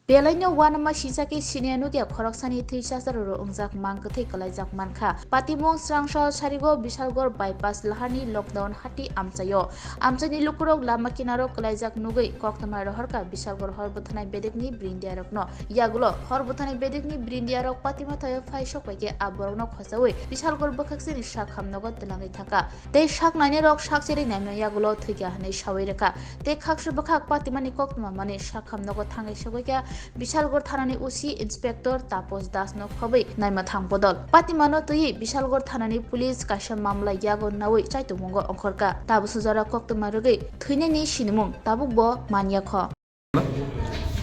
Belaino wanama shisake sinianugia khoroksani thisasaroro ongjak mangkathai kalaijak mankha patimong srangsal sarigo bisalgor bypass lahani lockdown hati amchayo amchani lukurok lama kinaro kalaijak nugui koktama roharka bisalgor horbothanai bedekni brindiarokno yagulo horbothanai bedekni brindiarok patima thayo phaisok paike aborokno khosawi bisalgor bokhaksini shak hamnogo tlangai thaka tei shak naine rok shak cheri naimno yagulo thikya hanai sawai reka tei khaksu bokhak patimani koktama mane shak hamnogo thangai sogoika Bishalgarh থানানি OC inspector Tapas Das নো খবই নাইমা থাংপদল পাতিমানো তুই Bishalgarh থানানি police কাশা মামলা ইয়াগো নাওই চাইতমঙ্গ অংখরকা তাবসু জরা কক্তমারগৈ থৈনেনি সিনিমুং তাবুকব মানিয়া খ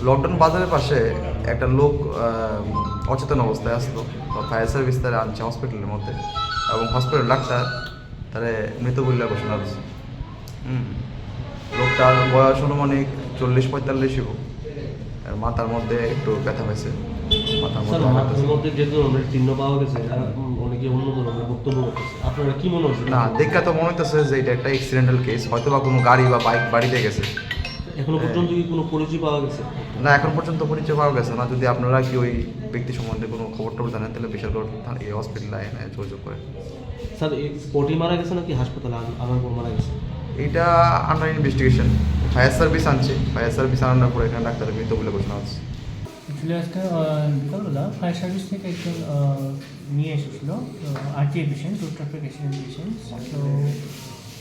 লকডাউন বাজারের পাশে একটা লোক অচেতন অবস্থায় আসলো ফায়ার সার্ভিস তারা আনছে হসপিটালের মধ্যে এবং হসপিটাল ডাক্তার তারা মৃত বলে ঘোষণা দিচ্ছে লোকটার বয়স অনুমানিক 40-45 হইব মাথার মধ্যে একটু ব্যথা হয়েছে মাথার মধ্যে যে ধরনের চিহ্ন পাওয়া গেছে অনেকে অন্য ধরনের বক্তব্য করতেছে আপনারা কি মনে হচ্ছে? না দেখা তো মনে হইতেছে যে এটা একটা অ্যাক্সিডেন্টাল কেস, হয়তো বা কোনো গাড়ি বা বাইক বাড়িতে গেছে। এখনো পর্যন্ত কি কোনো পরিচয় পাওয়া গেছে? না, এখন পর্যন্ত পরিচয় পাওয়া গেছে না। যদি আপনারা কি ওই ব্যক্তি সম্বন্ধে কোনো খবর টবর জানেন তাহলে বিশালগড় হসপিটালে যোগাযোগ করেন। স্যার স্পটে মারা গেছে নাকি হাসপাতালে আনার পর মারা গেছে? এটা আন্ডার ইনভেস্টিগেশন, ফায়ার সার্ভিস আনছে, ফায়ার সার্ভিস আনার পর এখানে ডাক্তারের মৃত বলে ঘোষণা হচ্ছে। অ্যাকচুয়ালি আজকে বিকালবেলা ফায়ার সার্ভিস থেকে একজন নিয়ে এসেছিল RTI patient, road traffic accident patient. তো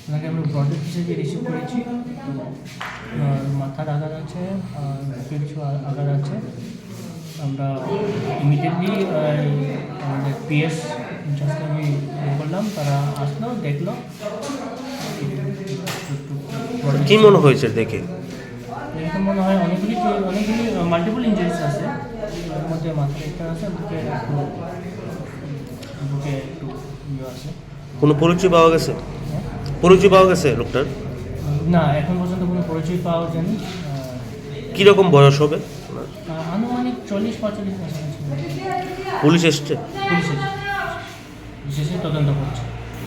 ওনাকে আমরা ব্রডেড হিসেবে রিসিভ করেছি। মাথার আঘাত আছে, বুকে কিছু আঘাত আছে। আমরা ইমিডিয়েটলি আমাদের পিএস ইনচার্জকে আমি করলাম, তারা আসলো, দেখলো। কি মনে হয়েছে দেখে? এরকম মনে হয় অনেকগুলি মাল্টিপল ইঞ্জুরিস আছে, এর মধ্যে মাথায় একটা আছে, বুকে একটু ইয়ে আছে। কোনো পরিচয় পাওয়া গেছে? পরিচয় পাওয়া গেছে লোকটার? না, এখন পর্যন্ত কোনো পরিচয় পাওয়া যায়নি। কীরকম বয়স হবে? আনুমানিক 40-45 বছর। পুলিশ এসছে? পুলিশ এসে তদন্ত করছে।